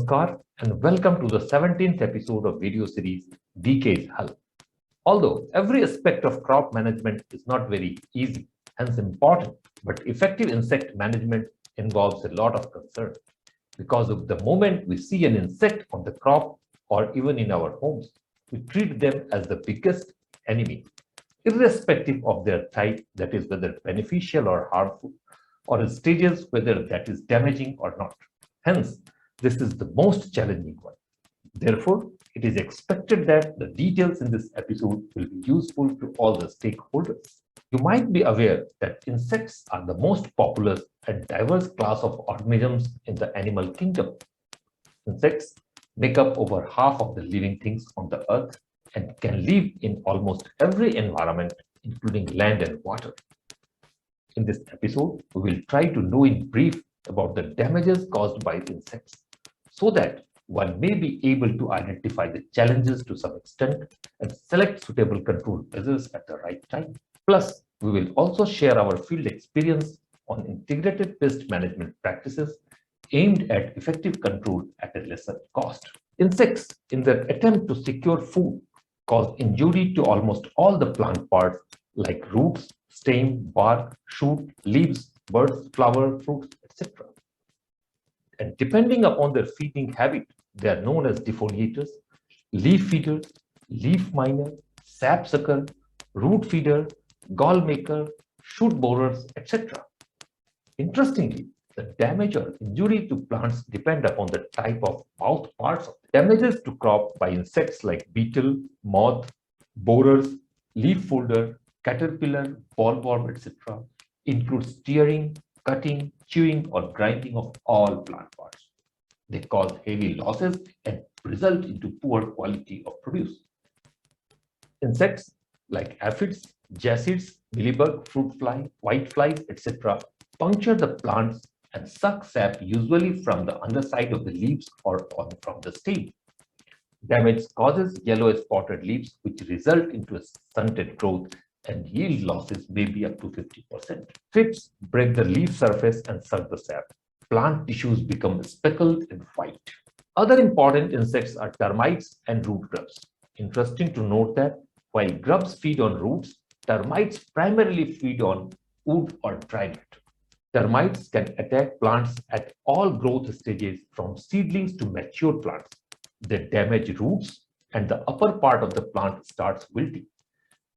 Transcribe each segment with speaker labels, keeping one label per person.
Speaker 1: Namaskar and welcome to the 17th episode of video series DK's Help. Although every aspect of crop management is not very easy, hence important, but effective insect management involves a lot of concern because of the moment we see an insect on the crop or even in our homes, we treat them as the biggest enemy, irrespective of their type, that is whether beneficial or harmful, or in stages whether that is damaging or not. Hence, this is the most challenging one. Therefore, it is expected that the details in this episode will be useful to all the stakeholders. You might be aware that insects are the most popular and diverse class of organisms in the animal kingdom. Insects make up over half of the living things on the earth and can live in almost every environment, including land and water. In this episode, we will try to know in brief about the damages caused by insects, so that one may be able to identify the challenges to some extent and select suitable control measures at the right time. Plus, we will also share our field experience on integrated pest management practices aimed at effective control at a lesser cost. Insects, in their attempt to secure food, cause injury to almost all the plant parts like roots, stem, bark, shoot, leaves, buds, flower, fruits, etc. And depending upon their feeding habit, they are known as defoliators, leaf feeders, leaf miner, sap sucker, root feeder, gall maker, shoot borers, etc. Interestingly, the damage or injury to plants depend upon the type of mouth parts. Damages to crop by insects like beetle, moth, borers, leaf folder, caterpillar, bollworm, etc. includes tearing, cutting, chewing, or grinding of all plant parts. They cause heavy losses and result into poor quality of produce. Insects like aphids, jassids, millibug, fruit fly, white flies, etc. puncture the plants and suck sap usually from the underside of the leaves or from the stem. Damage causes yellow spotted leaves, which result into a stunted growth, and yield losses may be up to 50%. Thrips break the leaf surface and suck the sap. Plant tissues become speckled and white. Other important insects are termites and root grubs. Interesting to note that while grubs feed on roots, termites primarily feed on wood or dry matter. Termites can attack plants at all growth stages from seedlings to mature plants. They damage roots and the upper part of the plant starts wilting.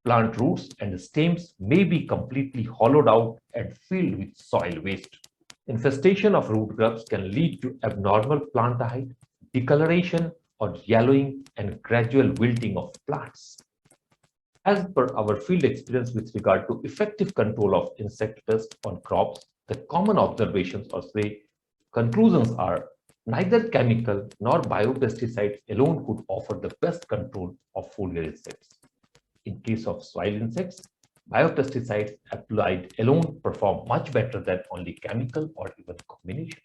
Speaker 1: Plant roots and stems may be completely hollowed out and filled with soil waste. Infestation of root grubs can lead to abnormal plant height, discoloration or yellowing, and gradual wilting of plants. As per our field experience with regard to effective control of insect pests on crops, the common observations or conclusions are neither chemical nor biopesticides alone could offer the best control of foliar insects. In case of soil insects, biopesticides applied alone perform much better than only chemical or even combination.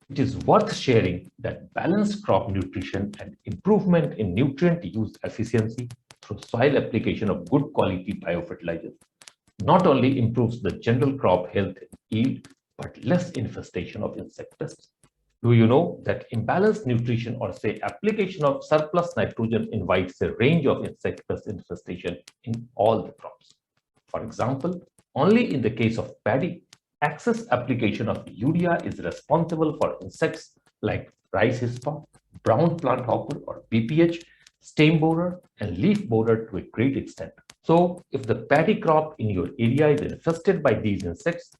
Speaker 1: It is worth sharing that balanced crop nutrition and improvement in nutrient use efficiency through soil application of good quality biofertilizers not only improves the general crop health and yield, but less infestation of insect pests. Do you know that imbalanced nutrition or application of surplus nitrogen invites a range of insect pest infestation in all the crops? For example, only in the case of paddy, excess application of urea is responsible for insects like rice hispa, brown plant hopper or BPH, stem borer, and leaf borer to a great extent. So, if the paddy crop in your area is infested by these insects,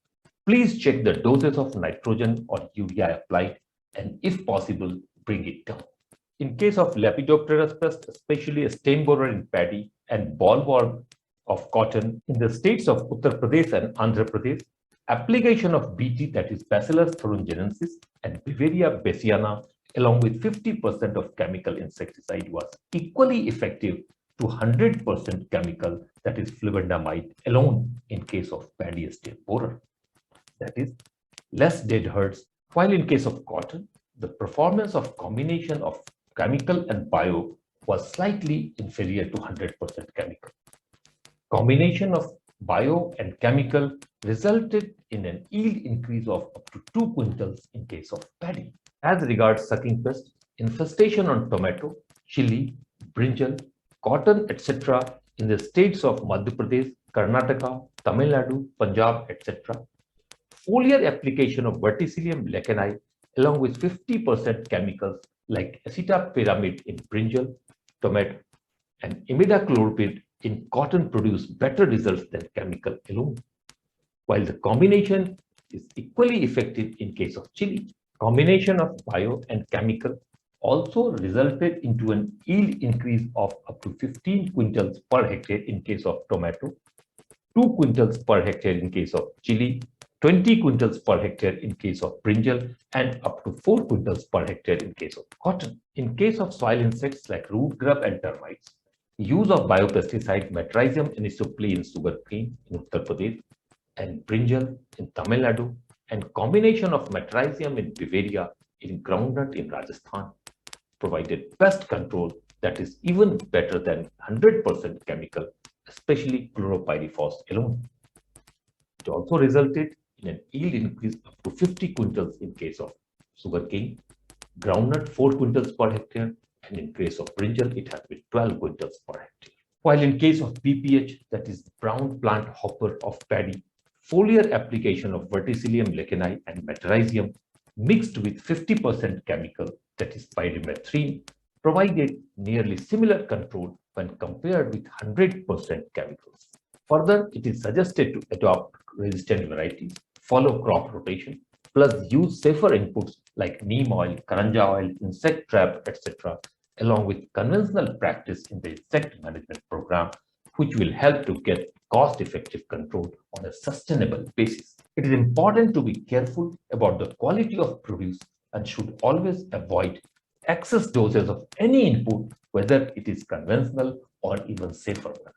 Speaker 1: please check the doses of nitrogen or urea applied and, if possible, bring it down. In case of Lepidopterus pest, especially a stem borer in paddy and bollworm of cotton in the states of Uttar Pradesh and Andhra Pradesh, application of BT, that is Bacillus thuringiensis, and Beauveria bassiana along with 50% of chemical insecticide was equally effective to 100% chemical, that is fluindamide alone in case of paddy stem borer. That is less dead herds, while in case of cotton, the performance of combination of chemical and bio was slightly inferior to 100% chemical. Combination of bio and chemical resulted in an yield increase of up to 2 quintals in case of paddy. As regards sucking pests, infestation on tomato, chili, brinjal, cotton, etc. in the states of Madhya Pradesh, Karnataka, Tamil Nadu, Punjab, etc. Foliar application of Verticillium lecanai along with 50% chemicals like acetopyramide in brinjal, tomato, and imidacloprid in cotton produce better results than chemical alone, while the combination is equally effective in case of chili. Combination of bio and chemical also resulted into an yield increase of up to 15 quintals per hectare in case of tomato, 2 quintals per hectare in case of chili, 20 quintals per hectare in case of brinjal, and up to 4 quintals per hectare in case of cotton. In case of soil insects like root grub and termites, use of biopesticide Metrrhizium anisoplium in sugarcane in Uttar Pradesh and brinjal in Tamil Nadu, and combination of Metrrhizium in Bavaria in groundnut in Rajasthan provided pest control that is even better than 100% chemical, especially chloropyrifos alone. It also resulted in an yield increase up to 50 quintals in case of sugarcane, groundnut 4 quintals per hectare, and in case of brinjal it has been 12 quintals per hectare. While in case of BPH, that is brown plant hopper of paddy, foliar application of Verticillium lecanai and Metrrhizium mixed with 50% chemical, that is pyrimethrine, provided nearly similar control when compared with 100% chemicals. Further, it is suggested to adopt resistant varieties, follow crop rotation, plus use safer inputs like neem oil, karanja oil, insect trap, etc., along with conventional practice in the insect management program, which will help to get cost-effective control on a sustainable basis. It is important to be careful about the quality of produce and should always avoid excess doses of any input, whether it is conventional or even safer one.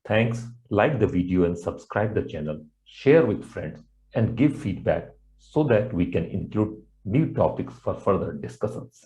Speaker 1: Thanks, like the video and subscribe the channel, share with friends and give feedback so that we can include new topics for further discussions.